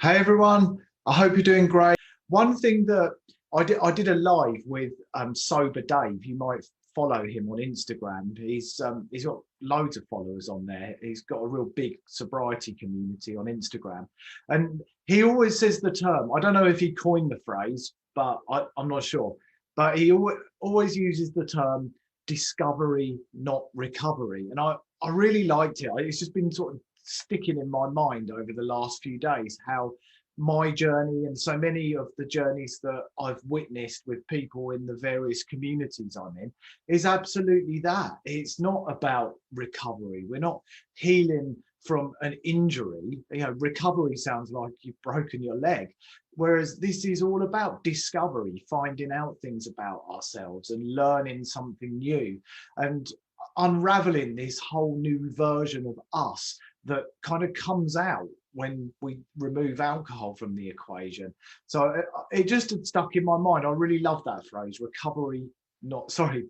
Hey everyone, I hope you're doing great. One thing that I did a live with Sober Dave. You might follow him on Instagram. He's got loads of followers on there. He's got a real big sobriety community on Instagram, and he always says the term. I don't know if he coined the phrase, but I'm not sure. But he always uses the term discovery, not recovery, and I really liked it. It's just been sort of sticking in my mind over the last few days how my journey and so many of the journeys that I've witnessed with people in the various communities I'm in is absolutely that. It's not about recovery. We're not healing from an injury. Recovery sounds like you've broken your leg, whereas this is all about discovery, finding out things about ourselves and learning something new and unraveling this whole new version of us that kind of comes out when we remove alcohol from the equation. So it just had stuck in my mind. I really love that phrase,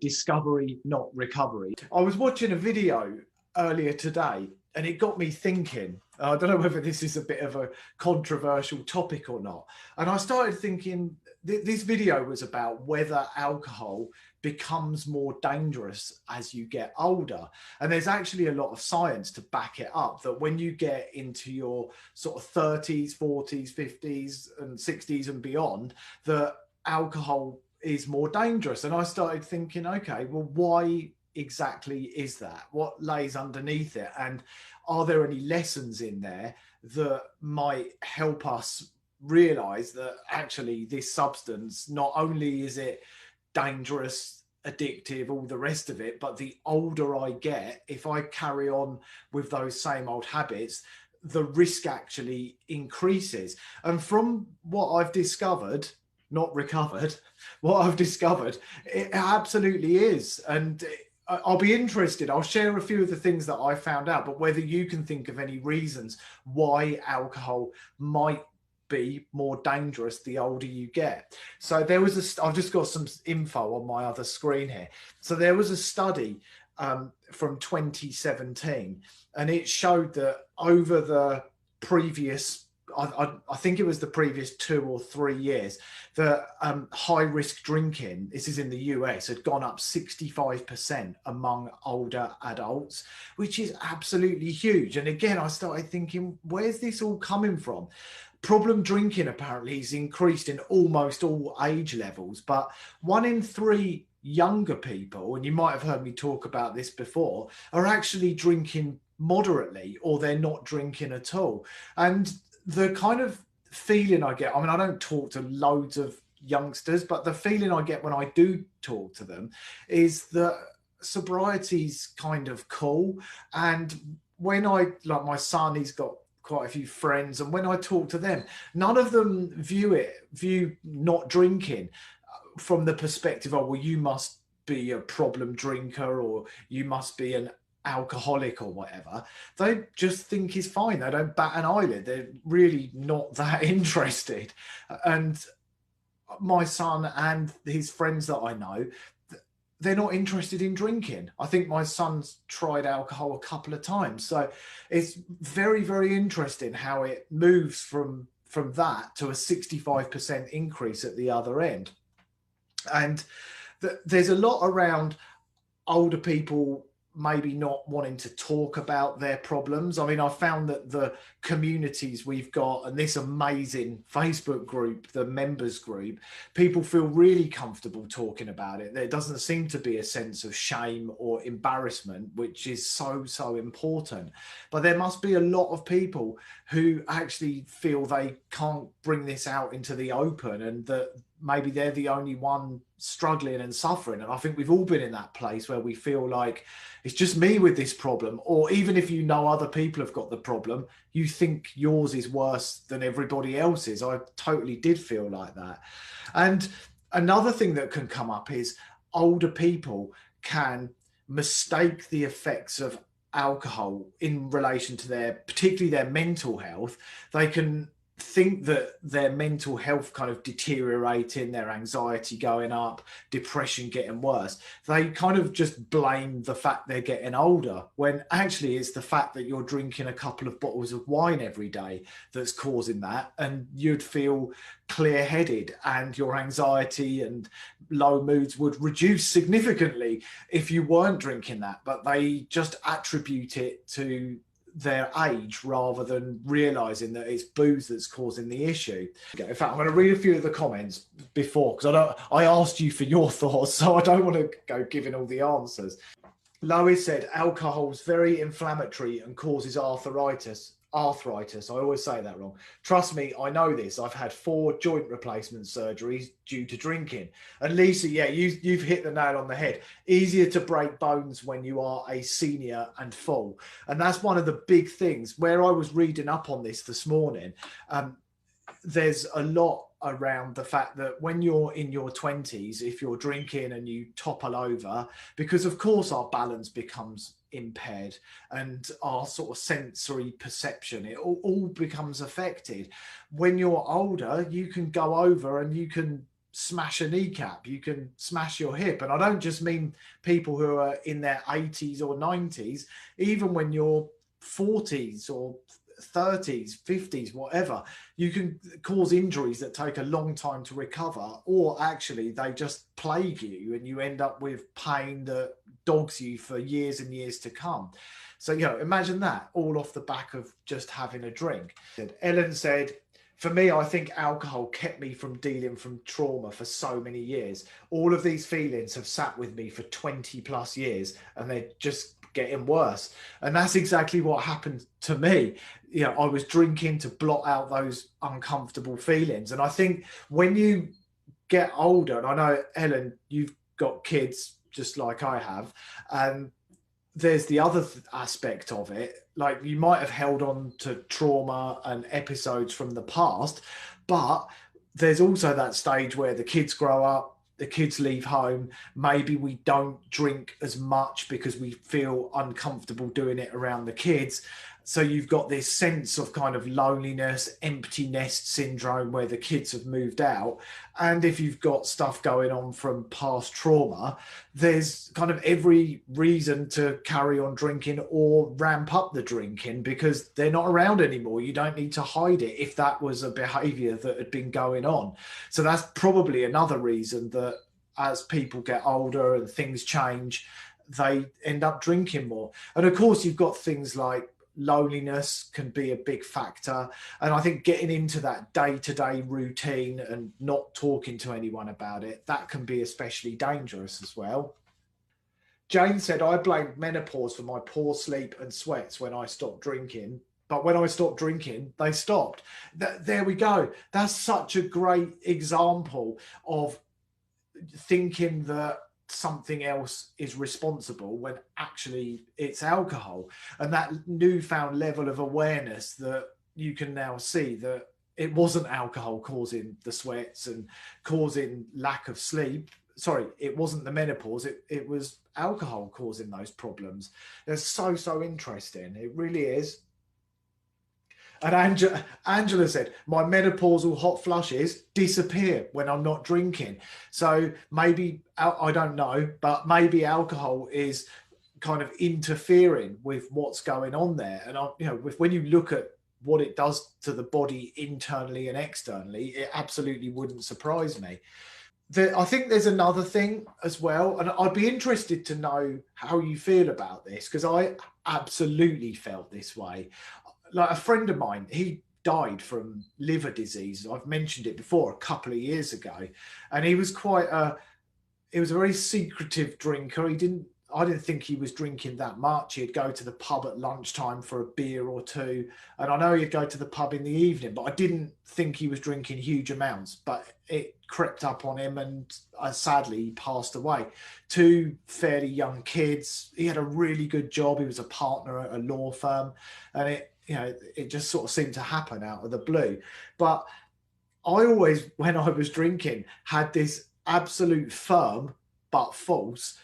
discovery, not recovery. I was watching a video earlier today and it got me thinking. I don't know whether this is a bit of a controversial topic or not. And I started thinking, this video was about whether alcohol becomes more dangerous as you get older. And there's actually a lot of science to back it up, that when you get into your sort of 30s, 40s, 50s and 60s and beyond, that alcohol is more dangerous. And I started thinking, okay, well, why exactly is that? What lays underneath it? And are there any lessons in there that might help us realize that actually this substance, not only is it dangerous, addictive, all the rest of it, but the older I get, if I carry on with those same old habits, the risk actually increases. And from what I've discovered, not recovered, what I've discovered, it absolutely is. And I'll be interested. I'll share a few of the things that I found out, but whether you can think of any reasons why alcohol might be more dangerous the older you get. So I've just got some info on my other screen here. So there was a study from 2017, and it showed that over the previous, I think it was the previous 2 or 3 years, that high risk drinking, this is in the US, had gone up 65% among older adults, which is absolutely huge. And again, I started thinking, where's this all coming from? Problem drinking apparently is increased in almost all age levels, but 1 in 3 younger people, and you might have heard me talk about this before, are actually drinking moderately, or they're not drinking at all. And the kind of feeling I get, I mean, I don't talk to loads of youngsters, but the feeling I get when I do talk to them is that sobriety's kind of cool. And when like my son, he's got quite a few friends, and when I talk to them, none of them view not drinking from the perspective of, well, you must be a problem drinker or you must be an alcoholic or whatever. They just think it's fine. They don't bat an eyelid. They're really not that interested. And my son and his friends that I know, they're not interested in drinking. I think my son's tried alcohol a couple of times. So it's very, very interesting how it moves from that to a 65% increase at the other end. And there's a lot around older people maybe not wanting to talk about their problems. I mean, I found that the communities we've got and this amazing Facebook group, the members group, people feel really comfortable talking about it. There doesn't seem to be a sense of shame or embarrassment, which is so important. But there must be a lot of people who actually feel they can't bring this out into the open, and that maybe they're the only one struggling and suffering. And I think we've all been in that place where we feel like it's just me with this problem, or even if you know other people have got the problem, you think yours is worse than everybody else's. I totally did feel like that. And another thing that can come up is older people can mistake the effects of alcohol in relation to particularly their mental health. They can think that their mental health kind of deteriorating, their anxiety going up, depression getting worse, they kind of just blame the fact they're getting older, when actually it's the fact that you're drinking a couple of bottles of wine every day that's causing that, and you'd feel clear-headed and your anxiety and low moods would reduce significantly if you weren't drinking that. But they just attribute it to their age rather than realizing that it's booze that's causing the issue. In fact, I'm going to read a few of the comments before, because I asked you for your thoughts, so I don't want to go giving all the answers. Lois said alcohol's very inflammatory and causes arthritis. I always say that wrong. Trust me, I know this. I've had 4 joint replacement surgeries due to drinking. And Lisa, yeah, you've hit the nail on the head. Easier to break bones when you are a senior and full. And that's one of the big things. Where I was reading up on this morning, there's a lot around the fact that when you're in your 20s, if you're drinking and you topple over, because of course our balance becomes impaired and our sort of sensory perception, it all becomes affected. When you're older, you can go over and you can smash a kneecap, you can smash your hip. And I don't just mean people who are in their 80s or 90s, even when you're 40s or 30s, 50s, whatever, you can cause injuries that take a long time to recover, or actually they just plague you and you end up with pain that dogs you for years and years to come. So, you know, imagine that all off the back of just having a drink. Ellen said, for me, I think alcohol kept me from dealing from trauma for so many years. All of these feelings have sat with me for 20 plus years and they're just getting worse. And that's exactly what happened to me. You know, I was drinking to blot out those uncomfortable feelings. And I think when you get older, and I know, Ellen, you've got kids just like I have, and there's the other aspect of it. Like, you might have held on to trauma and episodes from the past, but there's also that stage where the kids grow up, the kids leave home, maybe we don't drink as much because we feel uncomfortable doing it around the kids. So you've got this sense of kind of loneliness, empty nest syndrome where the kids have moved out. And if you've got stuff going on from past trauma, there's kind of every reason to carry on drinking or ramp up the drinking because they're not around anymore. You don't need to hide it if that was a behavior that had been going on. So that's probably another reason that as people get older and things change, they end up drinking more. And of course, you've got things like loneliness can be a big factor. And I think getting into that day-to-day routine and not talking to anyone about it, that can be especially dangerous as well. Jane said, I blamed menopause for my poor sleep and sweats when I stopped drinking. But when I stopped drinking, they stopped. There we go. That's such a great example of thinking that something else is responsible when actually it's alcohol, and that newfound level of awareness that you can now see that it wasn't alcohol causing the sweats and causing lack of sleep. Sorry, it wasn't the menopause, it was alcohol causing those problems. It's so interesting. It really is. And Angela said, my menopausal hot flushes disappear when I'm not drinking. So maybe, I don't know, but maybe alcohol is kind of interfering with what's going on there. And, when you look at what it does to the body internally and externally, it absolutely wouldn't surprise me. I think there's another thing as well, and I'd be interested to know how you feel about this, because I absolutely felt this way. Like a friend of mine, he died from liver disease. I've mentioned it before a couple of years ago. And he was a very secretive drinker. I didn't think he was drinking that much. He'd go to the pub at lunchtime for a beer or two. And I know he'd go to the pub in the evening, but I didn't think he was drinking huge amounts. But it crept up on him, and sadly, he passed away. 2 fairly young kids. He had a really good job. He was a partner at a law firm. And it just sort of seemed to happen out of the blue. But I always, when I was drinking, had this absolute firm but false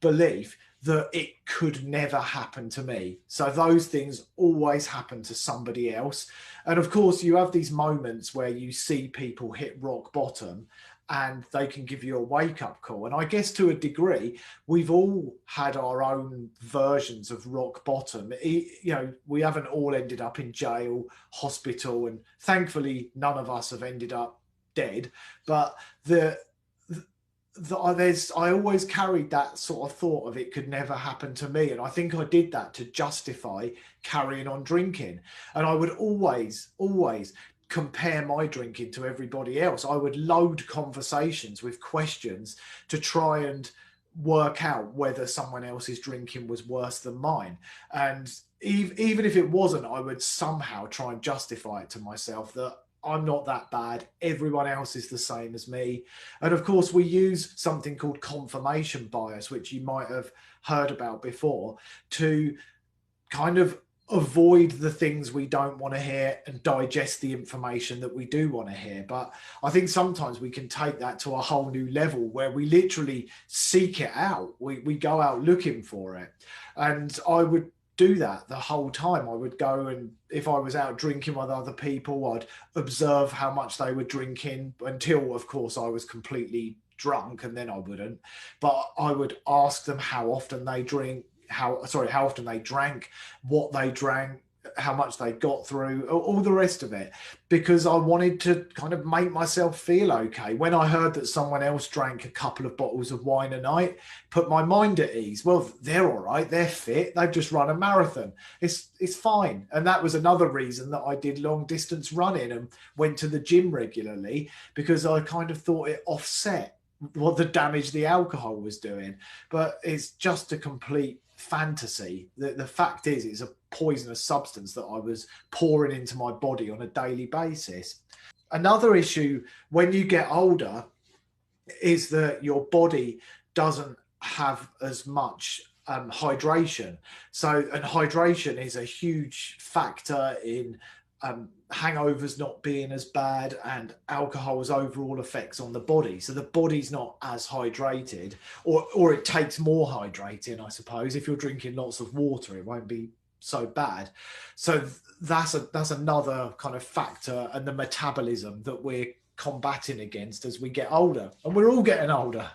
belief that it could never happen to me. So those things always happen to somebody else. And of course, you have these moments where you see people hit rock bottom and they can give you a wake-up call. And I guess to a degree, we've all had our own versions of rock bottom. We haven't all ended up in jail, hospital, and thankfully none of us have ended up dead. But I always carried that sort of thought of it could never happen to me. And I think I did that to justify carrying on drinking. And I would always compare my drinking to everybody else. I would load conversations with questions to try and work out whether someone else's drinking was worse than mine. And even if it wasn't, I would somehow try and justify it to myself that I'm not that bad. Everyone else is the same as me. And of course, we use something called confirmation bias, which you might have heard about before, to kind of avoid the things we don't want to hear and digest the information that we do want to hear. But I think sometimes we can take that to a whole new level where we literally seek it out. We go out looking for it. And I would do that the whole time. I would go, and if I was out drinking with other people, I'd observe how much they were drinking until, of course, I was completely drunk, and then I wouldn't. But I would ask them how often they how often they drank, what they drank, how much they got through, all the rest of it, because I wanted to kind of make myself feel okay. When I heard that someone else drank a couple of bottles of wine a night, put my mind at ease. Well, they're all right, they're fit, they've just run a marathon, it's fine. And that was another reason that I did long distance running and went to the gym regularly, because I kind of thought it offset what the damage the alcohol was doing. But it's just a complete fantasy. The fact is, it's a poisonous substance that I was pouring into my body on a daily basis. Another issue when you get older is that your body doesn't have as much hydration. And hydration is a huge factor in hangovers not being as bad and alcohol's overall effects on the body. So the body's not as hydrated, or it takes more hydrating, I suppose. If you're drinking lots of water, it won't be so bad. So that's another kind of factor, and the metabolism that we're combating against as we get older, and we're all getting older.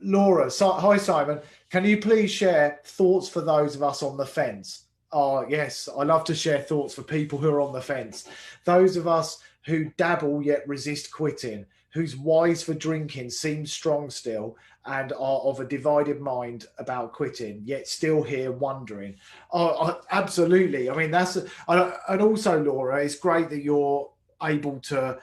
Laura, hi Simon, can you please share thoughts for those of us on the fence? Oh, yes, I love to share thoughts for people who are on the fence. Those of us who dabble yet resist quitting, whose whys for drinking seem strong still and are of a divided mind about quitting, yet still here wondering. Oh, absolutely. I mean, and also, Laura, it's great that you're able to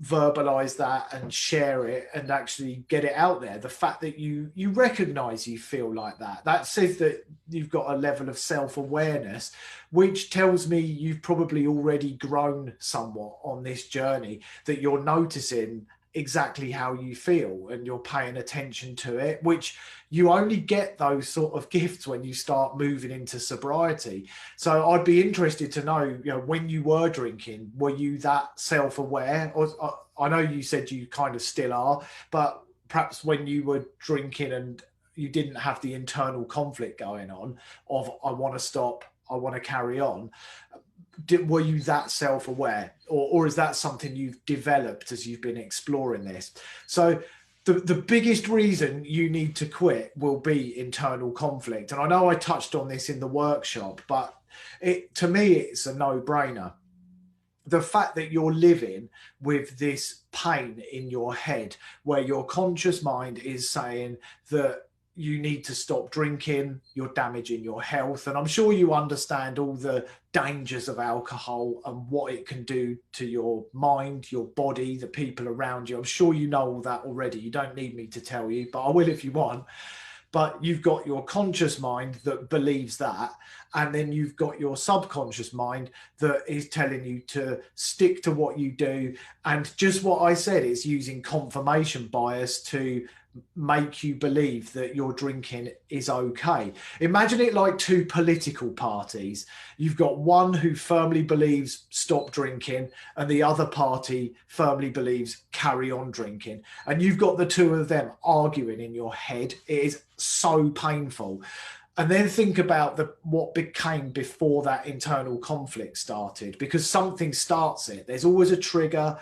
verbalize that and share it and actually get it out there. The fact that you recognize you feel like that says that you've got a level of self-awareness, which tells me you've probably already grown somewhat on this journey, that you're noticing exactly how you feel and you're paying attention to it, which you only get those sort of gifts when you start moving into sobriety. So I'd be interested to know, when you were drinking, were you that self-aware? Or I know you said you kind of still are, but perhaps when you were drinking and you didn't have the internal conflict going on of, I want to stop, I want to carry on, were you that self-aware, or is that something you've developed as you've been exploring this? So the biggest reason you need to quit will be internal conflict. And I know I touched on this in the workshop, but to me, it's a no-brainer. The fact that you're living with this pain in your head, where your conscious mind is saying that you need to stop drinking, you're damaging your health. And I'm sure you understand all the dangers of alcohol and what it can do to your mind, your body, the people around you. I'm sure you know all that already. You don't need me to tell you, but I will if you want. But you've got your conscious mind that believes that. And then you've got your subconscious mind that is telling you to stick to what you do. And just what I said is using confirmation bias to make you believe that your drinking is okay. Imagine it like two political parties. You've got one who firmly believes stop drinking, and the other party firmly believes carry on drinking. And you've got the two of them arguing in your head. It is so painful. And then think about what became before that internal conflict started, because something starts it. There's always a trigger.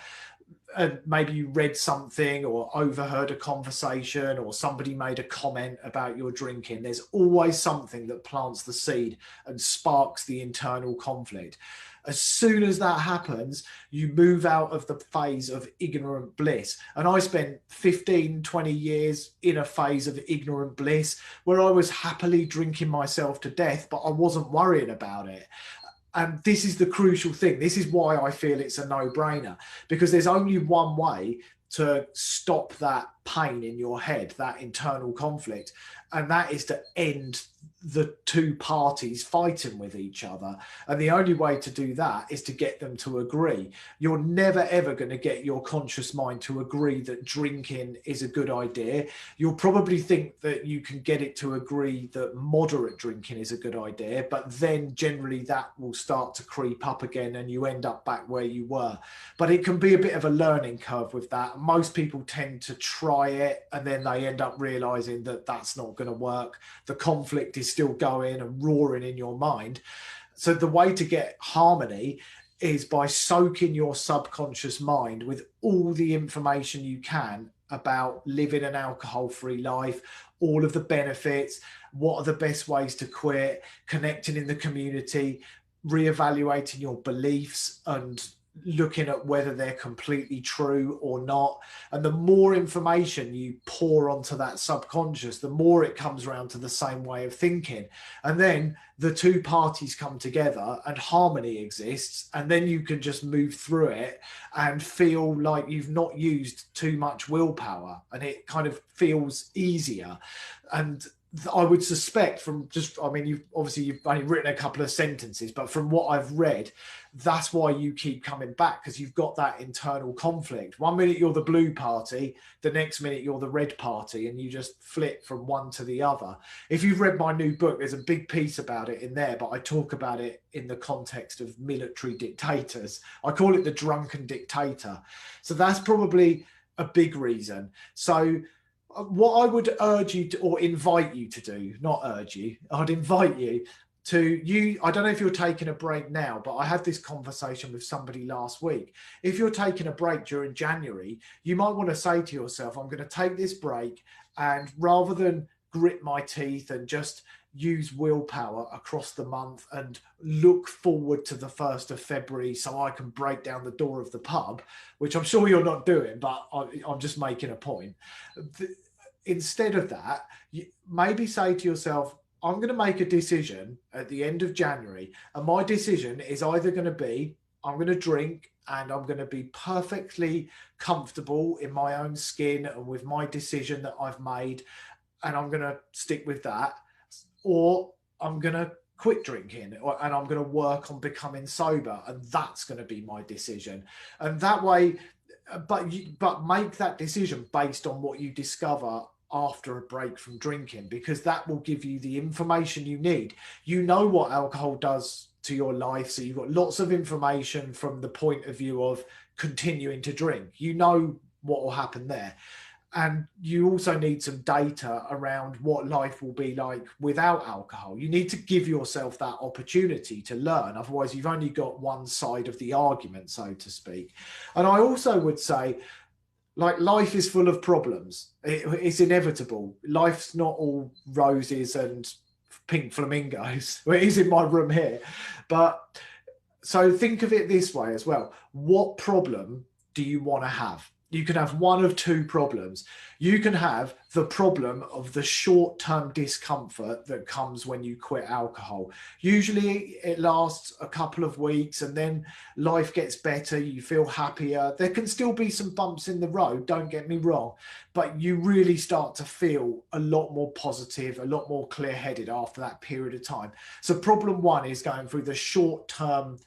And maybe you read something or overheard a conversation, or somebody made a comment about your drinking. There's always something that plants the seed and sparks the internal conflict. As soon as that happens, you move out of the phase of ignorant bliss. And I spent 15, 20 years in a phase of ignorant bliss where I was happily drinking myself to death, but I wasn't worrying about it. And this is the crucial thing. This is why I feel it's a no-brainer, because there's only one way to stop that pain in your head, that internal conflict, and that is to end the two parties fighting with each other. And the only way to do that is to get them to agree. You're never ever going to get your conscious mind to agree that drinking is a good idea. You'll probably think that you can get it to agree that moderate drinking is a good idea, but then generally that will start to creep up again and you end up back where you were. But it can be a bit of a learning curve with that. Most people tend to try it and then they end up realizing that that's not going to work. The conflict is still going and roaring in your mind. So the way to get harmony is by soaking your subconscious mind with all the information you can about living an alcohol-free life, all of the benefits, what are the best ways to quit, connecting in the community, reevaluating your beliefs and looking at whether they're completely true or not. And the more information you pour onto that subconscious, the more it comes around to the same way of thinking. And then the two parties come together and harmony exists. And then you can just move through it and feel like you've not used too much willpower, and it kind of feels easier. And I would suspect from just, I mean, you've only written a couple of sentences, but from what I've read, that's why you keep coming back, because you've got that internal conflict. One minute you're the blue party, the next minute you're the red party, and you just flip from one to the other. If you've read my new book, there's a big piece about it in there, but I talk about it in the context of military dictators. I call it the drunken dictator. So that's probably a big reason. So what I would urge you to, or invite you to do, not urge you, I'd invite you to, I don't know if you're taking a break now, but I had this conversation with somebody last week. If you're taking a break during January, you might want to say to yourself, I'm going to take this break, and rather than grit my teeth and just use willpower across the month and look forward to the 1st of February so I can break down the door of the pub, which I'm sure you're not doing, but I'm just making a point. Instead of that, maybe say to yourself, I'm going to make a decision at the end of January, and my decision is either going to be, I'm going to drink and I'm going to be perfectly comfortable in my own skin and with my decision that I've made, and I'm going to stick with that, or I'm going to quit drinking and I'm going to work on becoming sober, and that's going to be my decision. And that way, but make that decision based on what you discover after a break from drinking, because that will give you the information you need. You know what alcohol does to your life, so you've got lots of information from the point of view of continuing to drink. You know what will happen there. And you also need some data around what life will be like without alcohol. You need to give yourself that opportunity to learn. Otherwise, you've only got one side of the argument, so to speak. And I also would say, like, life is full of problems. It's inevitable. Life's not all roses and pink flamingos. Well, it is in my room here. But so think of it this way as well. What problem do you want to have? You can have one of two problems. You can have the problem of the short-term discomfort that comes when you quit alcohol. Usually it lasts a couple of weeks and then life gets better. You feel happier. There can still be some bumps in the road, don't get me wrong, but you really start to feel a lot more positive, a lot more clear-headed after that period of time. So problem one is going through the short-term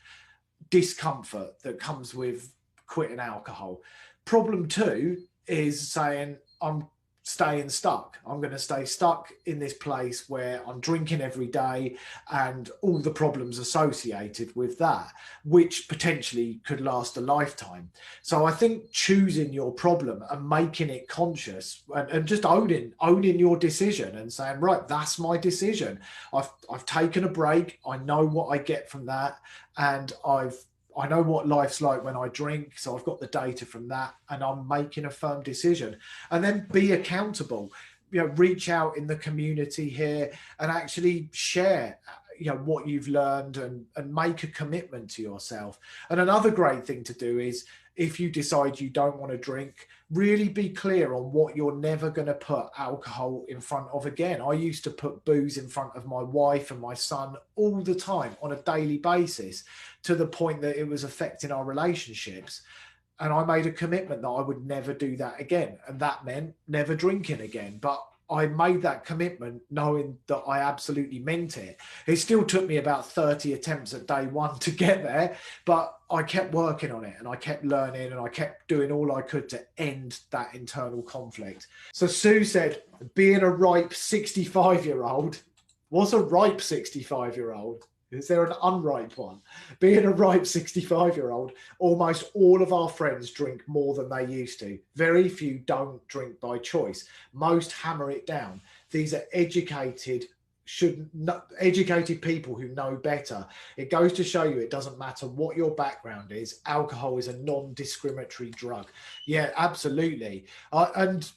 discomfort that comes with quitting alcohol. Problem two is saying, I'm staying stuck. I'm going to stay stuck in this place where I'm drinking every day and all the problems associated with that, which potentially could last a lifetime. So I think choosing your problem and making it conscious, and just owning your decision and saying, right, that's my decision. I've taken a break. I know what I get from that. And I know what life's like when I drink, so I've got the data from that, and I'm making a firm decision. And then be accountable. Reach out in the community here and actually share, what you've learned, and make a commitment to yourself. And another great thing to do is, if you decide you don't want to drink, really be clear on what you're never going to put alcohol in front of again. I used to put booze in front of my wife and my son all the time on a daily basis, to the point that it was affecting our relationships. And I made a commitment that I would never do that again. And that meant never drinking again. But I made that commitment knowing that I absolutely meant it. It still took me about 30 attempts at day one to get there, but I kept working on it, and I kept learning, and I kept doing all I could to end that internal conflict. So Sue said, being a ripe 65-year-old, what's a ripe 65-year-old? Is there an unripe one? Being a ripe 65-year-old, almost all of our friends drink more than they used to. Very few don't drink by choice. Most hammer it down. These are educated people who know better. It goes to show you it doesn't matter what your background is. Alcohol is a non-discriminatory drug. Yeah, absolutely. And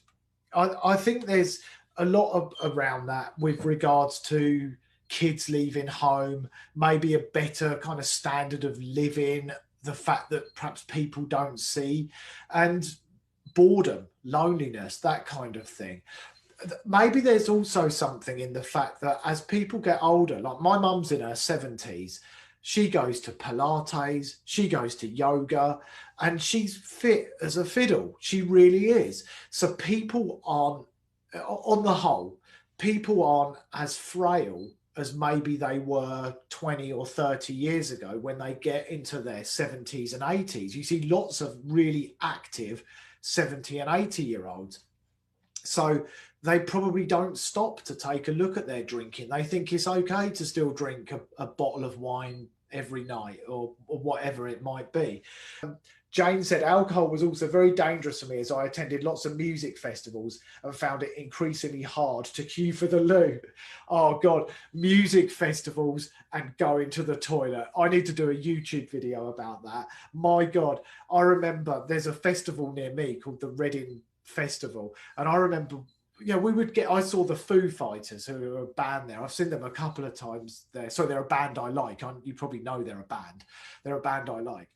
I think there's a lot around that with regards to kids leaving home, maybe a better kind of standard of living, the fact that perhaps people don't see, and boredom, loneliness, that kind of thing. Maybe there's also something in the fact that as people get older, like my mum's in her 70s, she goes to Pilates, she goes to yoga, and she's fit as a fiddle. She really is. So people aren't, on the whole, people aren't as frail as maybe they were 20 or 30 years ago when they get into their 70s and 80s. You see lots of really active 70 and 80-year-olds. So they probably don't stop to take a look at their drinking. They think it's okay to still drink a bottle of wine every night, or whatever it might be. Jane said, alcohol was also very dangerous for me as I attended lots of music festivals and found it increasingly hard to queue for the loo. Oh God, music festivals and going to the toilet. I need to do a YouTube video about that. My God, I remember there's a festival near me called the Reading Festival. And I remember, I saw the Foo Fighters, who are a band there. I've seen them a couple of times there. So they're a band I like. You probably know they're a band. They're a band I like.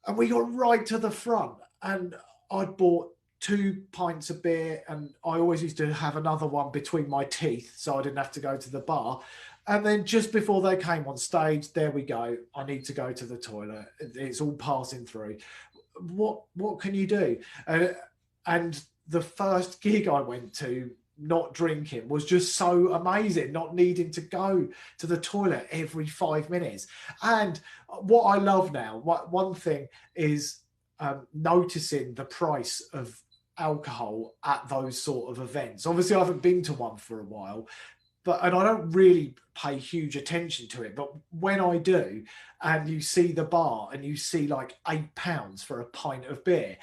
And we got right to the front, and I'd bought 2 pints of beer, and I always used to have another one between my teeth so I didn't have to go to the bar. And then just before they came on stage, there we go. I need to go to the toilet. It's all passing through. What can you do? And the first gig I went to, not drinking, was just so amazing, not needing to go to the toilet every 5 minutes. And what I love now, one thing is noticing the price of alcohol at those sort of events. Obviously, I haven't been to one for a while, and I don't really pay huge attention to it. But when I do, and you see the bar and you see like £8 for a pint of beer,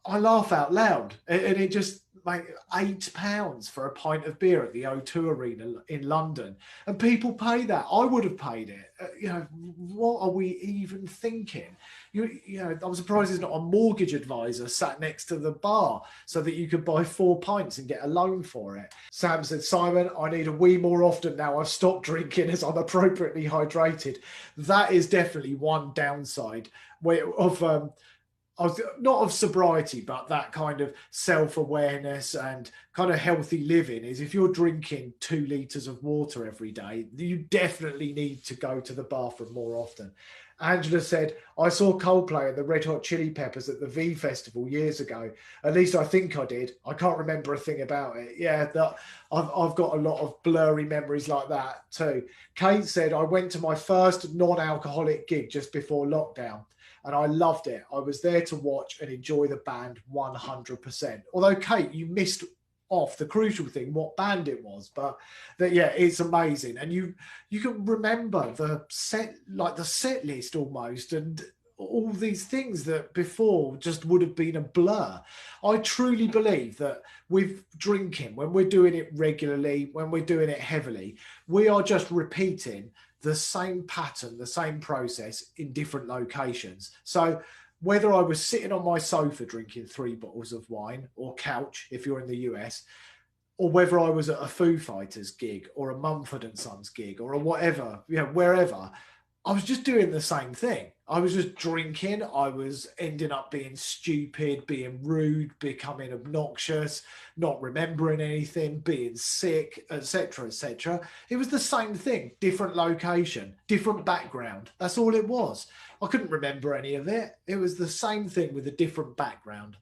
I laugh out loud, and it just like £8 for a pint of beer at the O2 Arena in London, and people pay that. I would have paid it. What are we even thinking? I'm surprised there's not a mortgage advisor sat next to the bar so that you could buy 4 pints and get a loan for it. Sam said, Simon, I need a wee more often now. I've stopped drinking as I'm appropriately hydrated. That is definitely one downside not of sobriety, but that kind of self-awareness and kind of healthy living, is if you're drinking 2 litres of water every day, you definitely need to go to the bathroom more often. Angela said, I saw Coldplay and the Red Hot Chili Peppers at the V Festival years ago. At least I think I did. I can't remember a thing about it. Yeah, I've got a lot of blurry memories like that too. Kate said, I went to my first non-alcoholic gig just before lockdown, and I loved it. I was there to watch and enjoy the band 100%. Although, Kate, you missed off the crucial thing, what band it was. But that, yeah, it's amazing. And you can remember the set, like the set list almost, and all these things that before just would have been a blur. I truly believe that with drinking, when we're doing it regularly, when we're doing it heavily, we are just repeating the same pattern, the same process in different locations. So whether I was sitting on my sofa drinking 3 bottles of wine, or couch if you're in the US, or whether I was at a Foo Fighters gig or a Mumford and Sons gig or a whatever, you know, wherever, I was just doing the same thing. I was just drinking. I was ending up being stupid, being rude, becoming obnoxious, not remembering anything, being sick, etc., etc. It was the same thing, different location, different background. That's all it was. I couldn't remember any of it. It was the same thing with a different background.